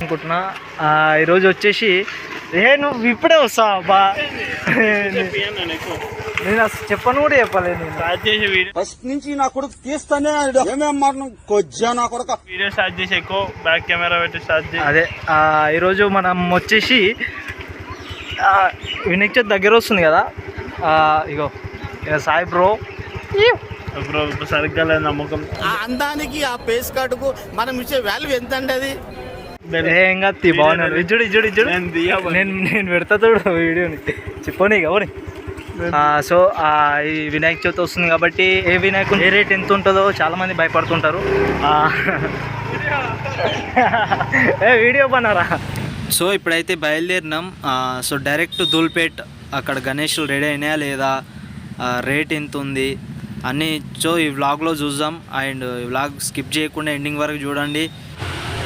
అనుకుంటున్నా. ఈరోజు వచ్చేసి నువ్వు ఇప్పుడే వస్తావా బా, నేను అసలు చెప్పను కూడా చెప్పలేదు. నేను ఫస్ట్ నుంచి నా కొడుకు తీస్తానే నా కొడుకు వీడియో స్టార్ట్ చేసి ఎక్కువ బ్యాక్ కెమెరా పెట్టి స్టార్ట్ చేసి అదే ఈరోజు మనం వచ్చేసి వినాయక చవితి దగ్గర వస్తుంది కదా. ఇగో సాయి బ్రో సరిగ్గా లేదు నమ్మకం. ఆ అందానికి ఆ ఫేస్ కార్డుకు మనం ఇచ్చే వాల్యూ ఎంత అండి? అది ఏం కాదు, బాగున్నాడు. ఇచ్చుడు ఇచ్చుడు ఇచ్చుడు నేను పెడతా చూడు వీడియోని, చెప్పని ఎవరి. సో ఈ వినాయక చవితి వస్తుంది కాబట్టి ఏ వినాయకుడు ఏ రేట్ ఎంత ఉంటుందో చాలా మంది భయపడుతుంటారు. వీడియో పన్నారా. సో ఇప్పుడైతే బయలుదేరినాం. సో డైరెక్ట్ ధూల్పేట్, అక్కడ గణేషులు రెడీ అయినాయా లేదా, రేట్ ఎంత ఉంది అన్నీ సో ఈ వ్లాగ్లో చూద్దాం. అండ్ ఈ వ్లాగ్ స్కిప్ చేయకుండా ఎండింగ్ వరకు చూడండి.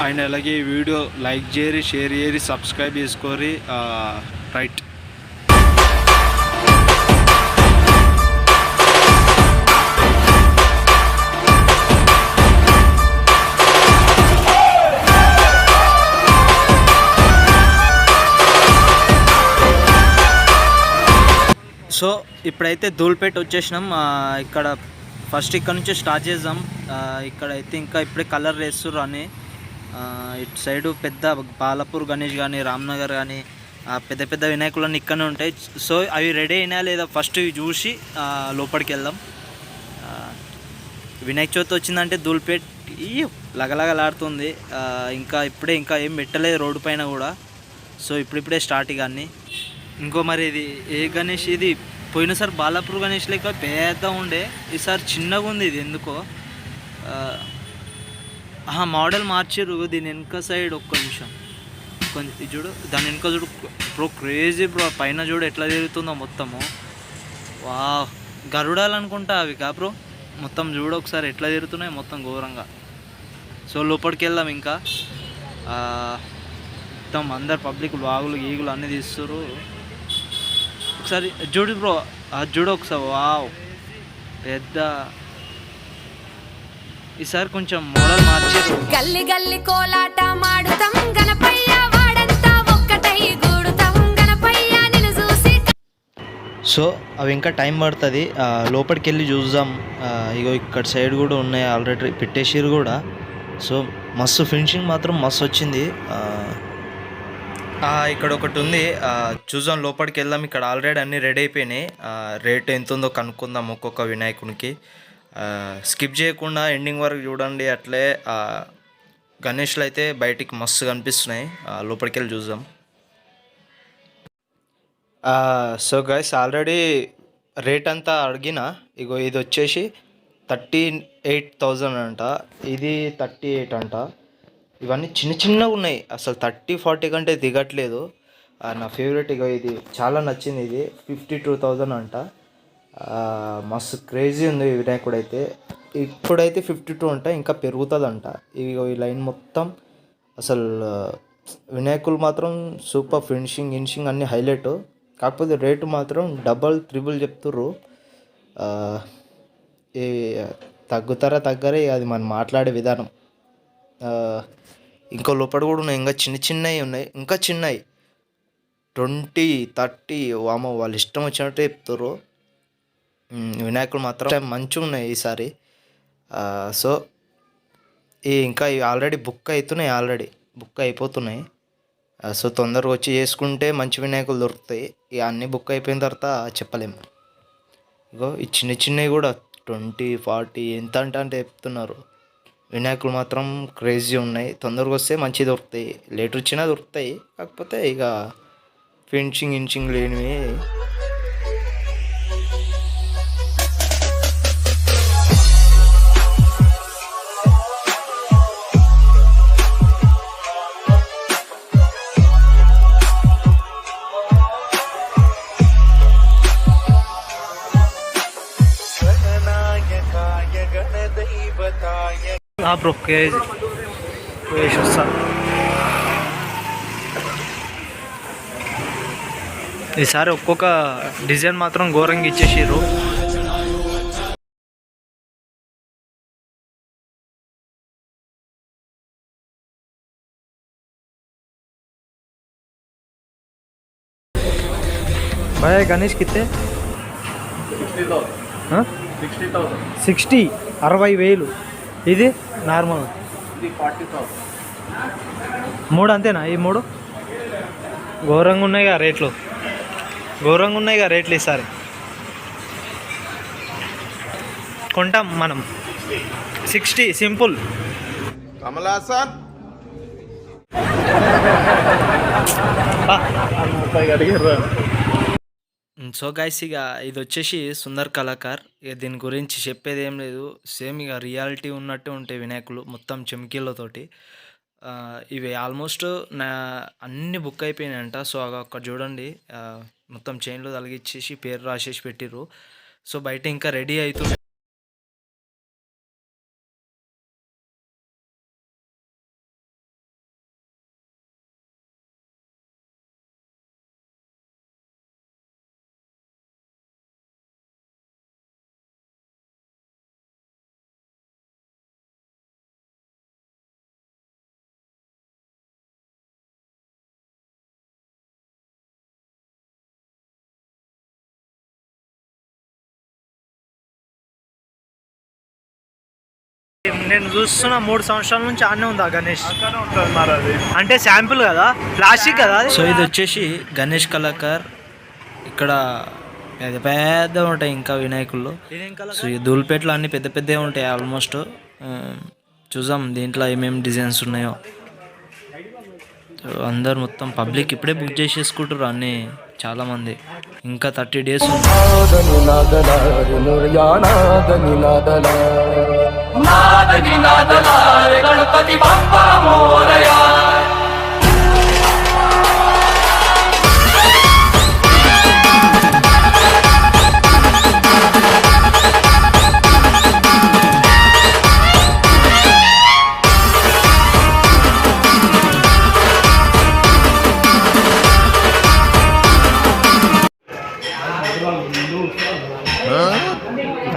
అండ్ అలాగే ఈ వీడియో లైక్ చేయరి, షేర్ చేయరి, సబ్స్క్రైబ్ చేసుకోరి. రైట్. సో ఇప్పుడైతే ధూల్పేట్ వచ్చేసినాం. ఇక్కడ ఫస్ట్ ఇక్కడ నుంచి స్టార్ట్ చేద్దాం. ఇక్కడ అయితే ఇంకా ఇప్పుడే కలర్ వేస్తుర్రు అని. ఇటు సైడు పెద్ద బాలాపూర్ గణేష్ కానీ, రామ్నగర్ కానీ పెద్ద పెద్ద వినాయకులన్నీ ఇక్కడనే ఉంటాయి. సో అవి రెడీ అయినా లేదా ఫస్ట్ ఇవి చూసి లోపలికి వెళ్దాం. వినాయక చవితి వచ్చిందంటే ధూల్పేట్ లగలగలాడుతుంది. ఇంకా ఏం పెట్టలేదు రోడ్డు పైన కూడా. సో ఇప్పుడిప్పుడే స్టార్ట్ కానీ. ఇంకో మరి ఇది ఏ గణేష్, ఇది పోయినసారి బాలాపూర్ గణేష్ లెక్క పెద్ద ఉండే, ఈసారి చిన్నగా ఉంది. ఇది ఎందుకో మోడల్ మార్చారు. దీని వెనక సైడ్ ఒక్క నిమిషం కొంచెం చూడు, దాని వెనక చూడు బ్రో, క్రేజీ బ్రో. పైన చూడు ఎట్లా తిరుగుతుందో మొత్తము. వా గరుడాలు అనుకుంటా అవి కా బ్రో. మొత్తం చూడు ఒకసారి ఎట్లా తిరుగుతున్నాయి మొత్తం ఘోరంగా. సో లోపలికి వెళ్దాం. ఇంకా మొత్తం అందరు పబ్లిక్ వాగులు గీగులు అన్నీ తీస్తారు. ఒకసారి చూడు బ్రో, అది చూడు ఒకసారి. వావ్ పెద్ద, ఈసారి కొంచెం మోడల్ మార్చారు. గల్లి గల్లి కోలాట మాడుతాం గణపయ్య వాడంతా ఒక్కటై గూడుతాం గణపయ్య నిన్ను చూసి. సో అవి ఇంకా టైం పడుతుంది, లోపలికి వెళ్ళి చూద్దాం. ఇగో ఇక్కడ సైడ్ కూడా ఉన్నాయి, ఆల్రెడీ పెట్టేసారు కూడా. సో మస్తు ఫినిషింగ్ మాత్రం మస్తు వచ్చింది. ఇక్కడ ఒకటి ఉంది, చూద్దాం లోపలికి వెళ్దాం. ఇక్కడ ఆల్రెడీ అన్నీ రెడీ అయిపోయినాయి. రేట్ ఎంత ఉందో కనుక్కుందాం ఒక్కొక్క వినాయకునికి. స్కిప్ చేయకుండా ఎండింగ్ వరకు చూడండి. అట్లే గణేష్లు అయితే బయటికి మస్తు కనిపిస్తున్నాయి. లోపలికి వెళ్ళి చూద్దాం. సో గైస్ ఆల్రెడీ రేట్ అంతా అడిగిన. ఇగో ఇది వచ్చేసి 38,000 అంట, ఇది 38 అంట. ఇవన్నీ చిన్న చిన్నగా ఉన్నాయి, అసలు 30-40 కంటే దిగట్లేదు. నా ఫేవరెట్ ఇగో ఇది చాలా నచ్చింది. ఇది 52,000 అంట. మస్తు క్రేజీ ఉంది వినాయకుడు అయితే. ఇప్పుడైతే 52 అంట, ఇంకా పెరుగుతుందంట. ఇగో ఈ లైన్ మొత్తం అసలు వినాయకులు మాత్రం సూపర్ ఫినిషింగ్ అన్నీ హైలైట్. కాకపోతే రేటు మాత్రం డబల్ త్రిబుల్ చెప్తుర్రు. ఈ తగ్గరే అది మనం మాట్లాడే విధానం. ఇంకో లోపల కూడా ఉన్నాయి, ఇంకా చిన్నవి ఉన్నాయి, ఇంకా చిన్నవి 20-30 వామో వాళ్ళు ఇష్టం వచ్చినట్టు చెప్తారు. వినాయకులు మాత్రం మంచిగా ఉన్నాయి ఈసారి. సో ఇంకా ఆల్రెడీ బుక్ అయిపోతున్నాయి. సో తొందరగా వచ్చి చేసుకుంటే మంచి వినాయకులు దొరుకుతాయి. ఇక అన్నీ బుక్ అయిపోయిన తర్వాత చెప్పలేము. ఇగో ఈ చిన్నవి కూడా 20-40 ఎంత అంటే చెప్తున్నారు. వినాయకులు మాత్రం క్రేజీ ఉన్నాయి. తొందరగా వస్తే మంచి దొరుకుతాయి, లేట్ వచ్చినా దొరుకుతాయి. కాకపోతే ఇక ఫినిషింగ్ లేనివి. బ్రో కేజీ వస్తా. ఈసారి ఒక్కొక్క డిజైన్ మాత్రం ఘోరంగా ఇచ్చేసారు. भैया गणेश कितने 60 60,000 ఇది నార్మల్ ఇది 40,000 మూడు అంతేనా ఈ మూడు ఘోరంగా ఉన్నాయిగా రేట్లు ఈసారి కొంటాం మనం 60 సింపుల్ కమలాసన్ సో గైస్ ఇక ఇది వచ్చేసి సుందర్ కళాకార్. ఇక దీని గురించి చెప్పేది ఏం లేదు, సేమ్ ఇక రియాలిటీ ఉన్నట్టే ఉంటాయి వినాయకులు మొత్తం చెమ్కీలతోటి. ఇవి ఆల్మోస్ట్ నా అన్ని బుక్ అయిపోయినాయంట. సో అక్కడ చూడండి మొత్తం చైన్లో తలిగిచ్చేసి పేరు రాసేసి పెట్టిర్రు. సో బయట ఇంకా రెడీ అవుతుంది. నేను చూస్తున్నా 3 సంవత్సరాల నుంచి ఆనే ఉంది ఆ గణేష్. అక్కడే ఉంటుంది మరి అది. అంటే శాంపిల్ కదా, ప్లాస్టిక్ కదా. సో ఇది వచ్చేసి గణేష్ కళాకార్. ఇక్కడ పెద్ద పెద్ద ఉంటాయి ఇంకా వినాయకుల్లో. సో ఈ ధూల్పేటలో అన్ని పెద్ద పెద్దవి ఉంటాయి ఆల్మోస్ట్. చూద్దాం దీంట్లో ఏమేమి డిజైన్స్ ఉన్నాయో. అందరు మొత్తం పబ్లిక్ ఇప్పుడే బుక్ చేసేసుకుంటారు అన్నీ చాలామంది. ఇంకా 30 days ఉంది.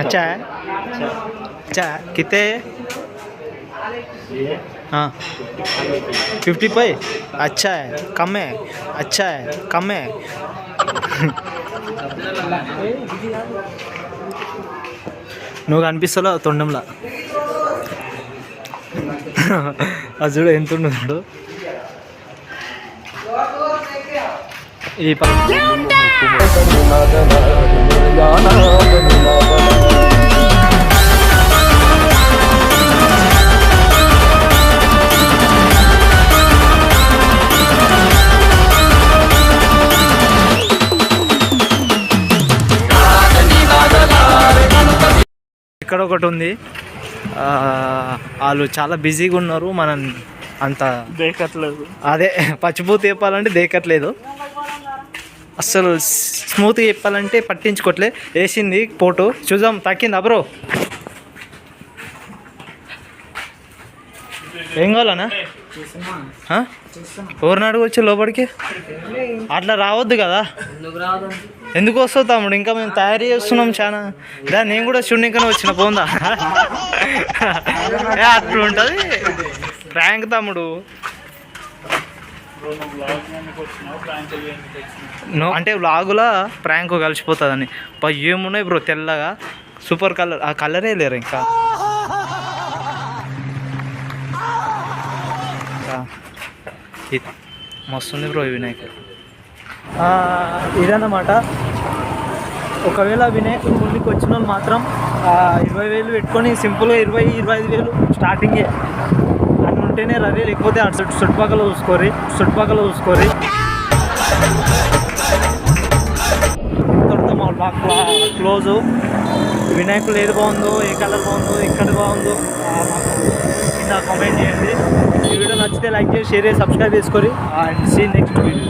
अच्छा है, अच्छा है. कितने? हाँ 50 पे. अच्छा है, कम है. अच्छा है, कम है. నువ్వు కనిపిస్తలో తొండంలా అది చూడు ఎంత ఉండదు. ఈ ఇక్కడ ఒకటి ఉంది. వాళ్ళు చాలా బిజీగా ఉన్నారు, మనం అంత దేకట్లేదు. అదే పచ్చిపూత చెప్పాలంటే దేకట్లేదు, అస్సలు స్మూత్గా చెప్పాలంటే పట్టించుకోవట్లే. వేసింది ఫోటో చూద్దాం, తక్కిందా బ్రో? ఏం కావాలన్నా? ఎవరిని అడగొచ్చు లోపలికి? అట్లా రావద్దు కదా. ఎందుకు వస్తావు తమ్ముడు? ఇంకా మేము తయారీ చేస్తున్నాం చాలా. దాన్ని నేను కూడా చూడనికనే వచ్చిన పోందా. అట్లా ఉంటుంది ప్రాంక్ తమ్ముడు. అంటే వ్లాగులా ప్రాంక్ కలిసిపోతుందని. ఏమున్నాయి బ్రో తెల్లగా సూపర్ కలర్, ఆ కలరే లేరు ఇంకా. మస్తుంది బ్రో ఈ వినాయకుడు. ఇదన్నమాట. ఒకవేళ వినాయకుడు ముందుకు వచ్చిన వాళ్ళు మాత్రం 20,000 పెట్టుకొని సింపుల్గా 20-25,000 స్టార్టింగే అని ఉంటేనే రవి. లేకపోతే అటు చుట్టుపక్కల చూసుకోరి. మా క్లోజు వినాయకుడు ఏది బాగుందో, ఏ కలర్ బాగుందో, ఎక్కడ బాగుందో కింద కామెంట్ చేయండి. ఈ వీడియో నచ్చితే లైక్ చేసి, షేర్ చేసి, సబ్స్క్రైబ్ చేసుకోరి. And see next video.